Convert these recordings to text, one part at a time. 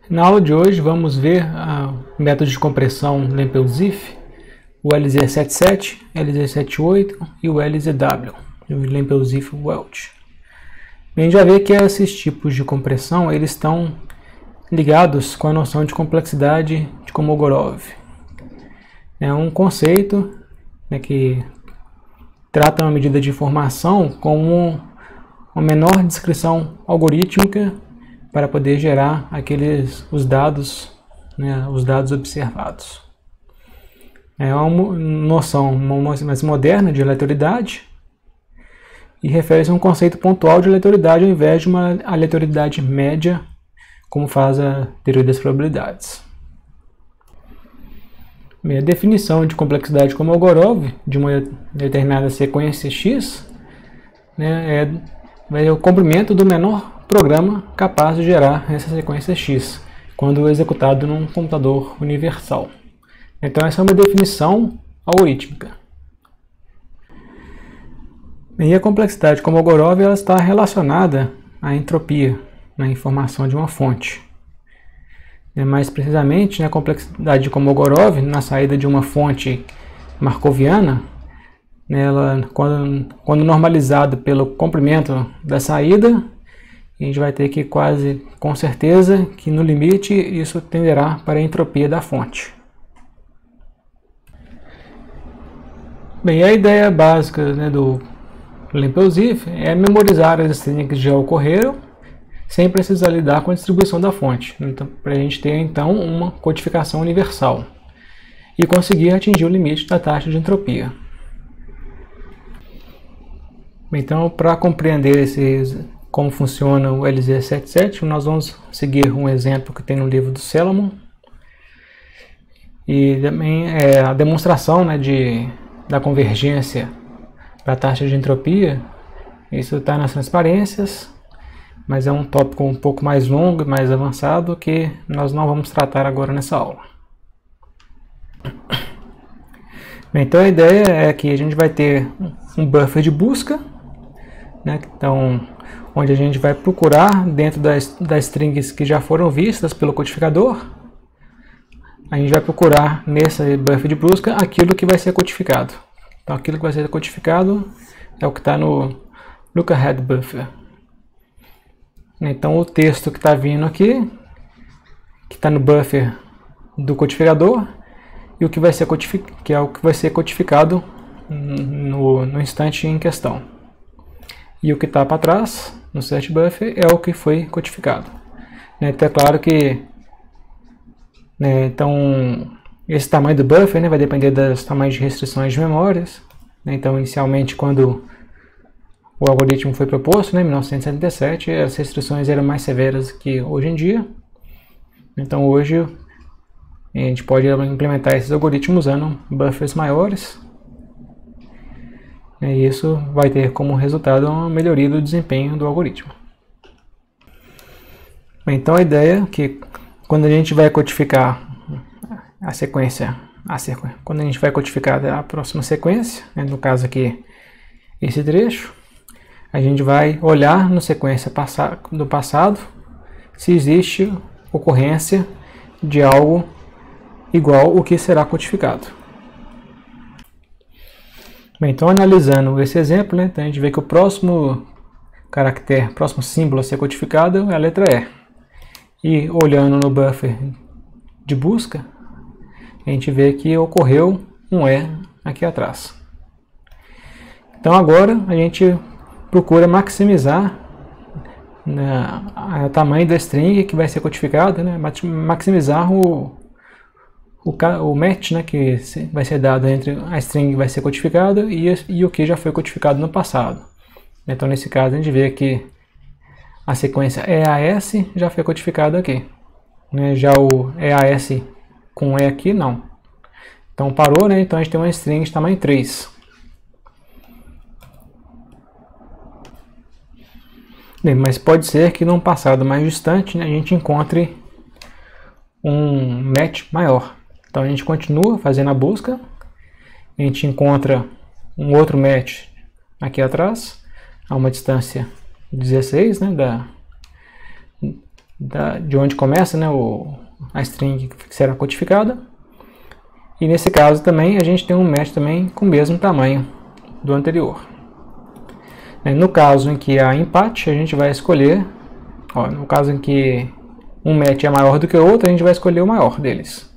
Na aula de hoje vamos ver o método de compressão LampeuZIF, o LZ77, LZ78 e o LZW, o LampeuZIF Welt. A gente vai ver que esses tipos de compressão eles estão ligados com a noção de complexidade de Kolmogorov. É um conceito que trata uma medida de informação como uma menor descrição algorítmica para poder gerar os dados observados. É uma noção mais moderna de aleatoriedade e refere-se a um conceito pontual de aleatoriedade ao invés de uma aleatoriedade média, como faz a teoria das probabilidades. A definição de complexidade de Kolmogorov de uma determinada sequência X é o comprimento do menor programa capaz de gerar essa sequência X, quando executado num computador universal. Então essa é uma definição algorítmica. E a complexidade de Kolmogorov ela está relacionada à entropia na informação de uma fonte. Mais precisamente, a complexidade de Kolmogorov na saída de uma fonte markoviana, quando normalizado pelo comprimento da saída, a gente vai ter que quase com certeza que no limite isso tenderá para a entropia da fonte. Bem, a ideia básica do LampeuZIF é memorizar as strings que já ocorreram sem precisar lidar com a distribuição da fonte, então, para a gente ter então uma codificação universal e conseguir atingir o limite da taxa de entropia. Então, para compreender como funciona o LZ77, nós vamos seguir um exemplo que tem no livro do Salomon e também a demonstração da convergência para a taxa de entropia. Isso está nas transparências, mas é um tópico um pouco mais longo e mais avançado que nós não vamos tratar agora nessa aula. Então a ideia é que a gente vai ter um buffer de busca, então, onde a gente vai procurar dentro das strings que já foram vistas pelo codificador, a gente vai procurar nesse buffer de busca aquilo que vai ser codificado. Então aquilo que vai ser codificado é o que está no lookahead buffer. Então o texto que está vindo aqui, que está no buffer do codificador, e o que vai ser que é o que vai ser codificado no instante em questão. E o que está para trás, no search buffer, é o que foi codificado. Então é claro que então, esse tamanho do buffer vai depender dos tamanhos de restrições de memórias. Então inicialmente, quando o algoritmo foi proposto, em 1977, as restrições eram mais severas que hoje em dia. Então hoje a gente pode implementar esses algoritmos usando buffers maiores. E isso vai ter como resultado uma melhoria do desempenho do algoritmo. Então a ideia é que quando a gente vai codificar quando a gente vai codificar a próxima sequência, no caso aqui esse trecho, a gente vai olhar na sequência do passado se existe ocorrência de algo igual ao que será codificado. Bem, então analisando esse exemplo, então a gente vê que o próximo símbolo a ser codificado é a letra E. E olhando no buffer de busca, a gente vê que ocorreu um E aqui atrás. Então agora a gente procura maximizar o tamanho da string que vai ser codificado, maximizar o match que vai ser dado entre a string que vai ser codificada e o que já foi codificado no passado. Então nesse caso a gente vê que a sequência EAS já foi codificada aqui. Já o EAS com E aqui não. Então parou, então a gente tem uma string de tamanho 3. Bem, mas pode ser que num passado mais distante a gente encontre um match maior. Então a gente continua fazendo a busca, a gente encontra um outro match aqui atrás, a uma distância 16, de onde começa, né, a string que será codificada. E nesse caso também a gente tem um match também com o mesmo tamanho do anterior. No caso em que há empate, a gente vai escolher, no caso em que um match é maior do que o outro, a gente vai escolher o maior deles.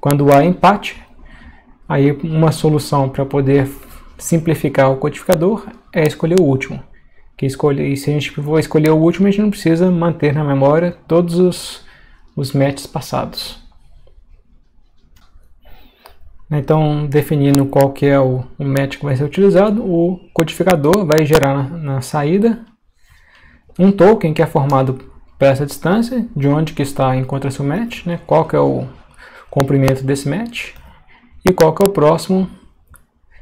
Quando há empate, aí uma solução para poder simplificar o codificador é escolher o último. E se a gente for escolher o último, a gente não precisa manter na memória todos os matches passados. Então, definindo qual que é o match que vai ser utilizado, o codificador vai gerar na saída um token que é formado para essa distância, de onde que encontra-se o match, né? Qual que é o comprimento desse match e qual que é o próximo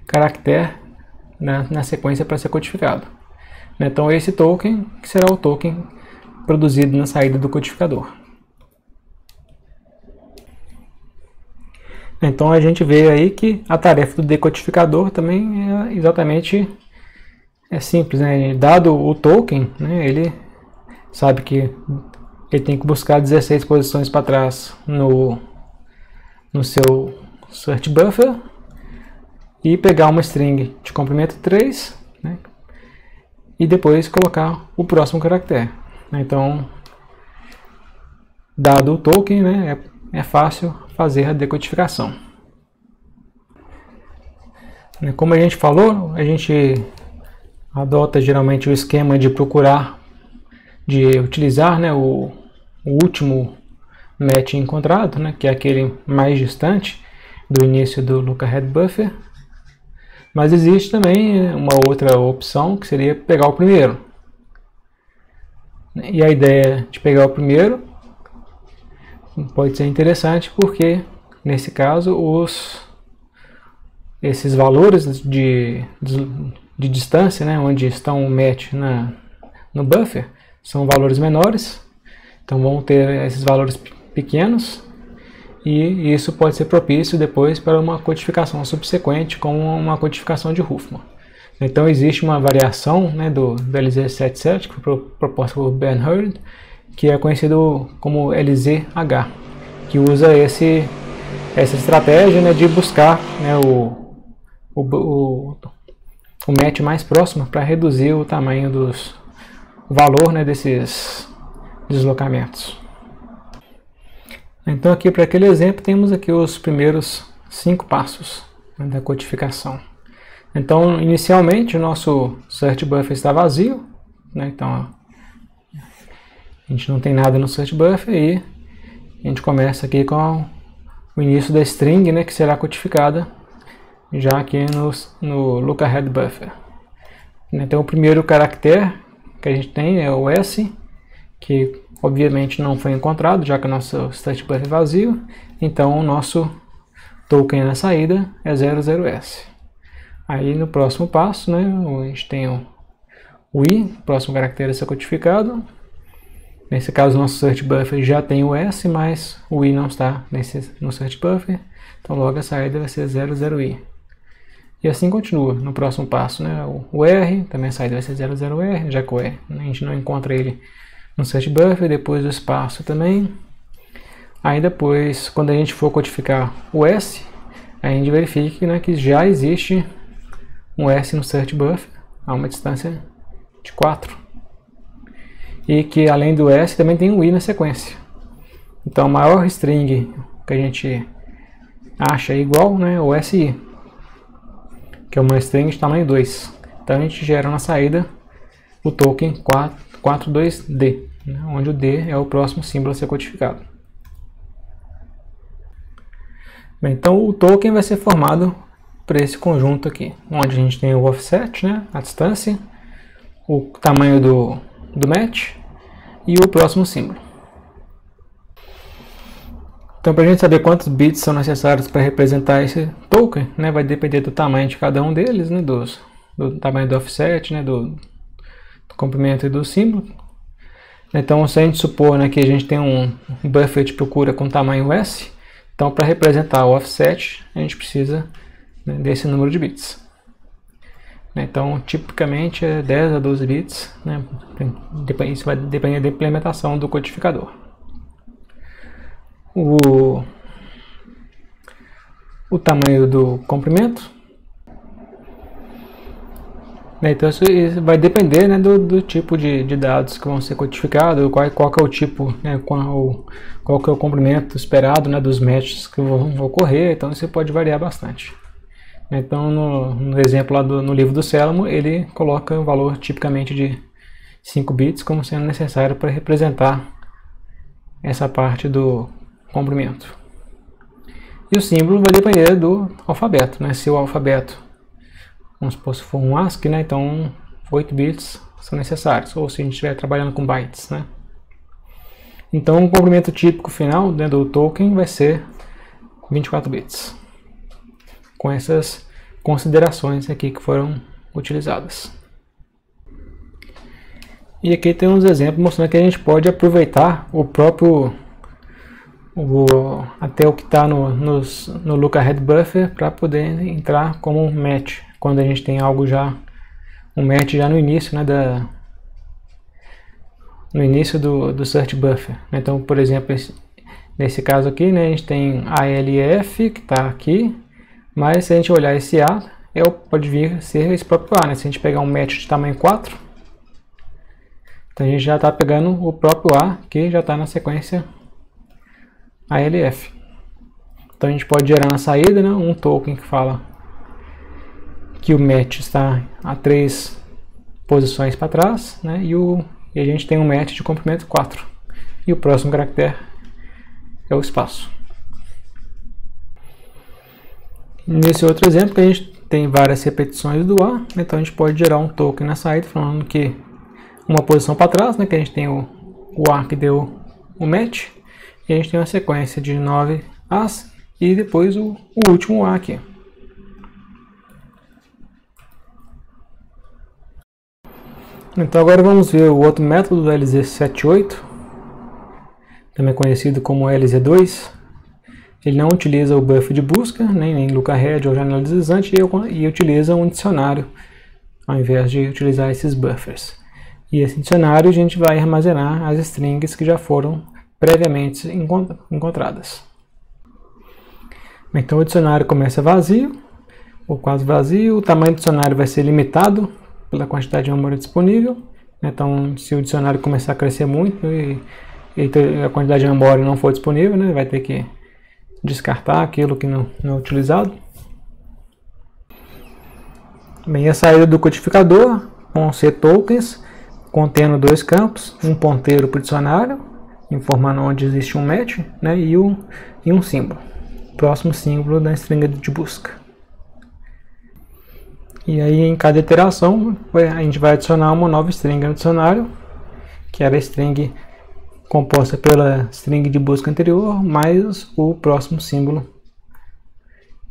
caractere na sequência para ser codificado. Então, esse token que será o token produzido na saída do codificador. Então a gente vê aí que a tarefa do decodificador também é exatamente simples, né? Dado o token, né, ele sabe que ele tem que buscar 16 posições para trás no seu search buffer e pegar uma string de comprimento 3, né, e depois colocar o próximo caractere. Então, dado o token, né, é fácil fazer a decodificação. Como a gente falou, a gente adota geralmente o esquema de utilizar, né, o último match encontrado, né, que é aquele mais distante do início do lookahead buffer. Mas existe também uma outra opção, que seria pegar o primeiro. E a ideia de pegar o primeiro pode ser interessante porque, nesse caso, esses valores de distância, né, onde estão o match no buffer, são valores menores. Então vão ter esses valores pequenos e isso pode ser propício depois para uma codificação subsequente, como uma codificação de Huffman. Então existe uma variação, né, do LZ77, que foi proposta por Ben Hurd, que é conhecido como LZH, que usa essa estratégia, né, de buscar, né, o match mais próximo para reduzir o tamanho o valor, né, desses deslocamentos. Então aqui para aquele exemplo temos aqui os primeiros 5 passos, né, da codificação. Então inicialmente o nosso search buffer está vazio, né, então a gente não tem nada no search buffer e a gente começa aqui com o início da string, né, que será codificada já aqui no lookahead buffer. Então o primeiro caractere que a gente tem é o S, que obviamente não foi encontrado, já que o nosso search buffer é vazio. Então o nosso token na saída é 00S. Aí no próximo passo, né, a gente tem o I, próximo caractere a ser codificado. Nesse caso, o nosso search buffer já tem o S, mas o I não está no search buffer. Então logo a saída vai ser 00I. E assim continua no próximo passo, né? O R, também a saída vai ser 00R, já que o R a gente não encontra ele no search buffer. Depois o espaço também. Aí depois, quando a gente for codificar o S, a gente verifica, né, que já existe um S no search buffer a uma distância de 4. E que além do S também tem um I na sequência. Então a maior string que a gente acha igual, né, o SI, que é uma string de tamanho 2. Então a gente gera na saída o token 42D, né, onde o D é o próximo símbolo a ser codificado. Bem, então o token vai ser formado por esse conjunto aqui, onde a gente tem o offset, né, a distância, o tamanho do match e o próximo símbolo. Então, para a gente saber quantos bits são necessários para representar esse token, né, vai depender do tamanho de cada um deles, né, do tamanho do offset, né, do comprimento e do símbolo. Então, se a gente supor, né, que a gente tem um buffer de procura com tamanho S, então para representar o offset a gente precisa, né, desse número de bits. Então, tipicamente é 10 a 12 bits, né? Isso vai depender da implementação do codificador. o tamanho do comprimento. Então isso vai depender, né, do tipo de dados que vão ser codificados, qual que é o tipo, né, qual que é o comprimento esperado, né, dos matches que vão ocorrer. Então isso pode variar bastante. Então no exemplo lá no livro do Selamo, ele coloca um valor tipicamente de 5 bits como sendo necessário para representar essa parte do comprimento. E o símbolo vai depender do alfabeto, né? Se o alfabeto, vamos supor, se for um ASCII, né? Então 8 bits são necessários, ou se a gente estiver trabalhando com bytes, né? Então o comprimento típico final, né, do token vai ser 24 bits, com essas considerações aqui que foram utilizadas. E aqui tem uns exemplos mostrando que a gente pode aproveitar o próprio até o que está no lookahead buffer para poder entrar como um match quando a gente tem algo um match já no início, né, no início do search buffer. Então, por exemplo, nesse caso aqui, né, a gente tem ALF que está aqui, mas se a gente olhar esse A, pode vir ser esse próprio A, né? Se a gente pegar um match de tamanho 4, então a gente já está pegando o próprio A, que já está na sequência ALF. Então a gente pode gerar na saída, né, um token que fala que o match está a 3 posições para trás, né, e a gente tem um match de comprimento 4. E o próximo caractere é o espaço. Nesse outro exemplo, a gente tem várias repetições do A, então a gente pode gerar um token na saída falando que uma posição para trás, né, que a gente tem o A que deu o match, e a gente tem uma sequência de 9 As e depois o último A aqui. Então agora vamos ver o outro método do LZ78, também conhecido como LZ2. Ele não utiliza o buffer de busca, nem lookahead ou janela deslizante, e utiliza um dicionário ao invés de utilizar esses buffers. E esse dicionário a gente vai armazenar as strings que já foram previamente encontradas. Então o dicionário começa vazio, ou quase vazio. O tamanho do dicionário vai ser limitado pela quantidade de memória disponível. Então se o dicionário começar a crescer muito e a quantidade de memória não for disponível, né, vai ter que descartar aquilo que não é utilizado. Bem, a saída do codificador vão ser tokens contendo 2 campos, um ponteiro para o dicionário, informando onde existe um match, né, e um símbolo, próximo símbolo da string de busca. E aí em cada iteração a gente vai adicionar uma nova string no dicionário, que era a string composta pela string de busca anterior mais o próximo símbolo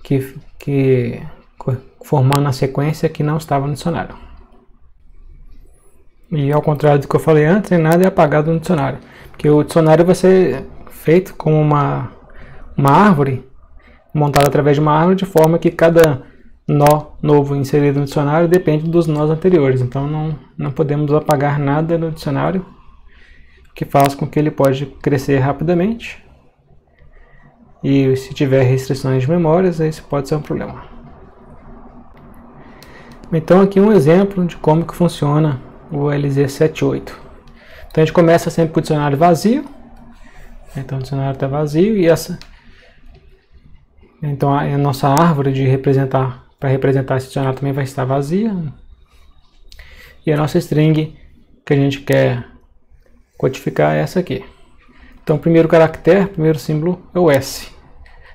que formando a sequência que não estava no dicionário. E ao contrário do que eu falei antes, nada é apagado no dicionário, porque o dicionário vai ser feito como uma árvore, montada através de uma árvore, de forma que cada nó novo inserido no dicionário depende dos nós anteriores. Então não podemos apagar nada no dicionário, que faz com que ele pode crescer rapidamente. E se tiver restrições de memórias, isso pode ser um problema. Então aqui um exemplo de como que funciona o LZ78. Então a gente começa sempre com o dicionário vazio. Então o dicionário está vazio e então a nossa árvore para representar esse dicionário também vai estar vazia. E a nossa string que a gente quer codificar é essa aqui. Então o primeiro caractere, o primeiro símbolo é o S.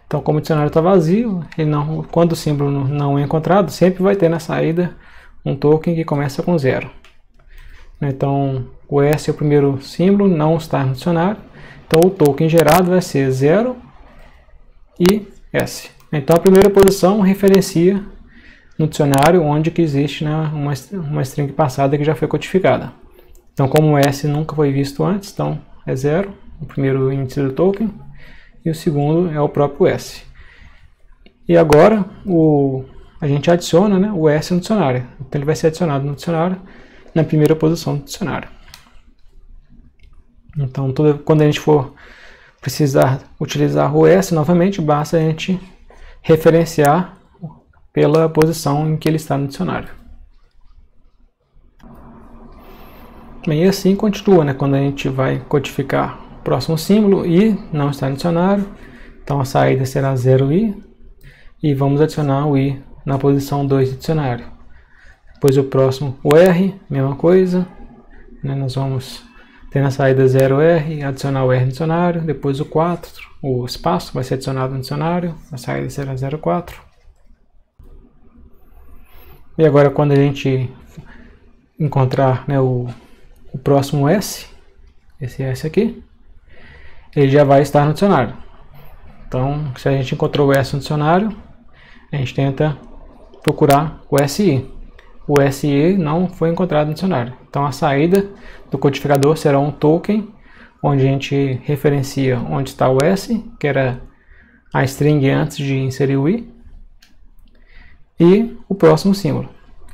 Então como o dicionário está vazio, quando o símbolo não é encontrado, sempre vai ter na saída um token que começa com 0. Então o S é o primeiro símbolo, não está no dicionário. Então o token gerado vai ser 0 e S. Então a primeira posição referencia no dicionário onde que existe, né, uma string passada que já foi codificada. Então como o S nunca foi visto antes, então é 0, o primeiro índice do token, e o segundo é o próprio S. E agora a gente adiciona, né, o S no dicionário. Então ele vai ser adicionado no dicionário na primeira posição do dicionário. Então quando a gente for precisar utilizar o S novamente, basta a gente referenciar pela posição em que ele está no dicionário. Bem, e assim continua, né? Quando a gente vai codificar o próximo símbolo, I não está no dicionário, então a saída será 0i, e vamos adicionar o I na posição 2 do dicionário. Depois o próximo, o R, mesma coisa, né? Nós vamos ter na saída 0R, adicionar o R no dicionário, depois o 4, o espaço vai ser adicionado no dicionário, a saída será 0,4. E agora quando a gente encontrar, né, o próximo S, esse S aqui, ele já vai estar no dicionário. Então, se a gente encontrou o S no dicionário, a gente tenta procurar o SI. O SI não foi encontrado no dicionário. Então, a saída do codificador será um token, onde a gente referencia onde está o S, que era a string antes de inserir o I, e o próximo símbolo,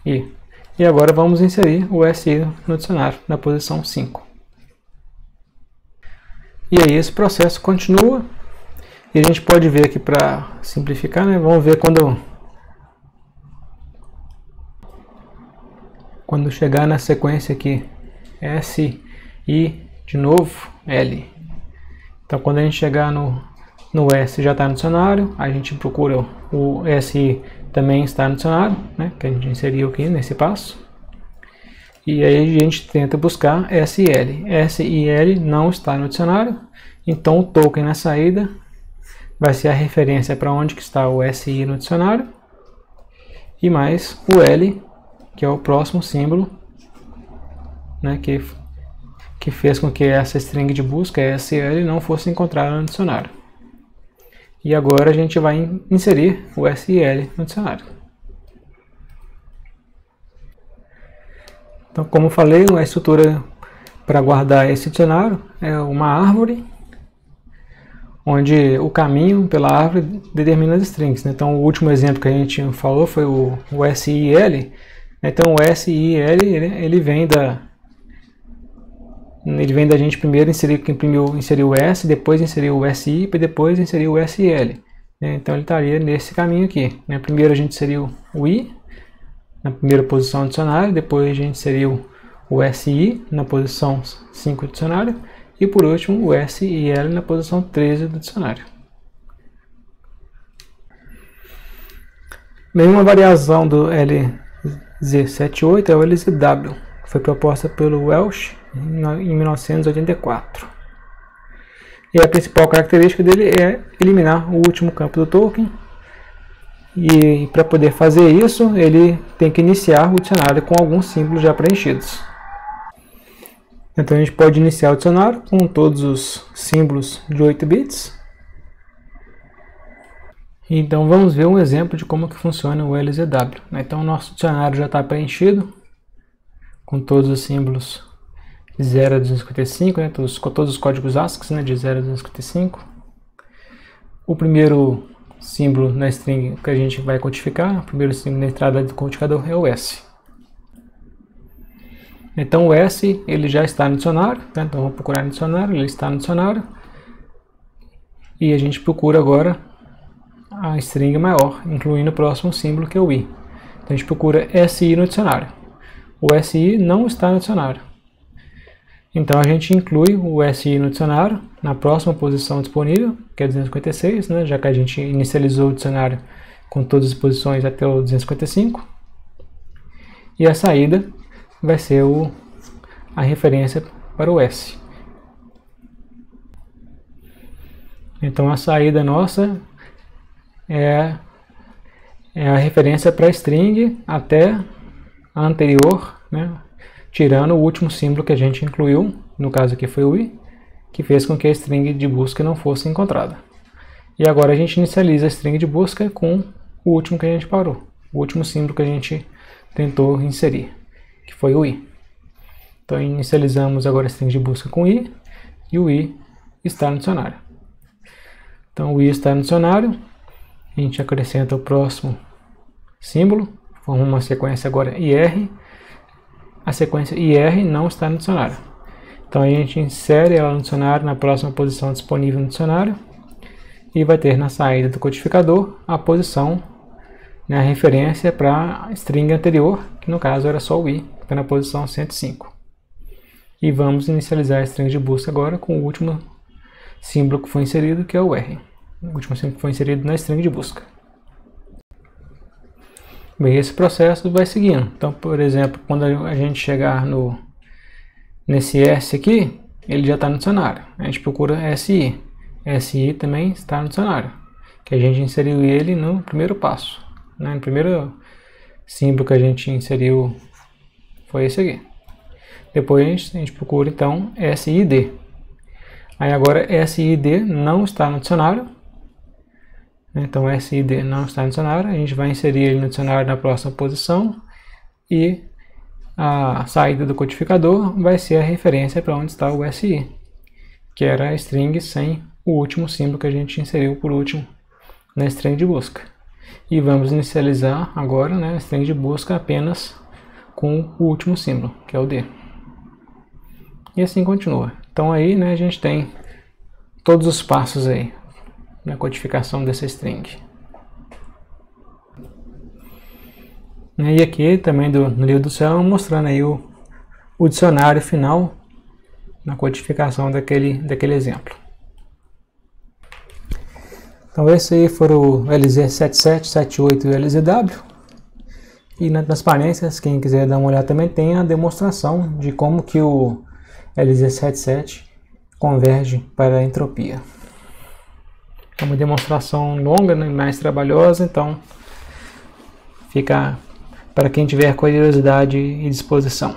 I. E agora vamos inserir o SI no dicionário, na posição 5. E aí esse processo continua. E a gente pode ver aqui, para simplificar, né? Vamos ver quando chegar na sequência aqui, S, I, de novo, L. Então quando a gente chegar no S já está no dicionário, a gente procura o SI também está no dicionário, né, que a gente inseriu aqui nesse passo. E aí a gente tenta buscar SIL. SIL não está no dicionário, então o token na saída vai ser a referência para onde que está o SI no dicionário, e mais o L, que é o próximo símbolo, né, que fez com que essa string de busca, SL, não fosse encontrada no dicionário. E agora a gente vai inserir o SL no dicionário. Então, como eu falei, a estrutura para guardar esse dicionário é uma árvore, onde o caminho pela árvore determina as strings, né? Então, o último exemplo que a gente falou foi o SIL. Então, o SIL ele vem da gente primeiro inserir o S, depois inserir o SI, e depois inserir o SL. Então ele estaria nesse caminho aqui. Primeiro a gente inseriu o I na primeira posição do dicionário, depois a gente inseriu o SI na posição 5 do dicionário, e por último o SIL na posição 13 do dicionário. Bem, uma variação do LZ78 é o LZW, que foi proposta pelo Welch em 1984. E a principal característica dele é eliminar o último campo do token. E para poder fazer isso, ele tem que iniciar o dicionário com alguns símbolos já preenchidos. Então a gente pode iniciar o dicionário com todos os símbolos de 8 bits. Então vamos ver um exemplo de como que funciona o LZW. Então o nosso dicionário já está preenchido com todos os símbolos de 0 a 255, né, com todos os códigos ASCII, né, de 0 a 255. O primeiro símbolo na string que a gente vai codificar, o primeiro símbolo na entrada do codificador é o S. Então o S ele já está no dicionário, né, então vamos procurar no dicionário, ele está no dicionário. E a gente procura agora a string maior, incluindo o próximo símbolo que é o I. Então a gente procura SI no dicionário. O SI não está no dicionário. Então a gente inclui o SI no dicionário na próxima posição disponível, que é 256, né, já que a gente inicializou o dicionário com todas as posições até o 255. E a saída vai ser a referência para o S. Então a saída nossa é a referência para a string até a anterior, né, tirando o último símbolo que a gente incluiu, no caso aqui foi o I, que fez com que a string de busca não fosse encontrada. E agora a gente inicializa a string de busca com o último que a gente parou, o último símbolo que a gente tentou inserir, que foi o I. Então inicializamos agora a string de busca com I, e o I está no dicionário. Então o I está no dicionário, a gente acrescenta o próximo símbolo, forma uma sequência agora IR. A sequência IR não está no dicionário. Então a gente insere ela no dicionário na próxima posição disponível no dicionário e vai ter na saída do codificador a posição, né, a referência para a string anterior, que no caso era só o i, que está na posição 105. E vamos inicializar a string de busca agora com o último símbolo que foi inserido, que é o R. O último símbolo que foi inserido na string de busca. Bem, esse processo vai seguindo. Então, por exemplo, quando a gente chegar nesse S aqui, ele já está no dicionário. A gente procura SI. SI também está no dicionário, que a gente inseriu ele no primeiro passo, né? No primeiro símbolo que a gente inseriu foi esse aqui. Depois a gente procura então SID. Aí agora SID não está no dicionário. Então SID não está no dicionário. A gente vai inserir ele no dicionário na próxima posição. E a saída do codificador vai ser a referência para onde está o SI, que era a string sem o último símbolo que a gente inseriu por último na string de busca. E vamos inicializar agora, né, a string de busca apenas com o último símbolo, que é o D. E assim continua. Então aí, né, a gente tem todos os passos aí na codificação dessa string. E aqui também no livro do céu mostrando aí o dicionário final na codificação daquele exemplo. Então esse aí foram o LZ77, 78 e o LZW. E nas transparências, quem quiser dar uma olhada também tem a demonstração de como que o LZ77 converge para a entropia. É uma demonstração longa, né, mais trabalhosa, então fica para quem tiver curiosidade e disposição.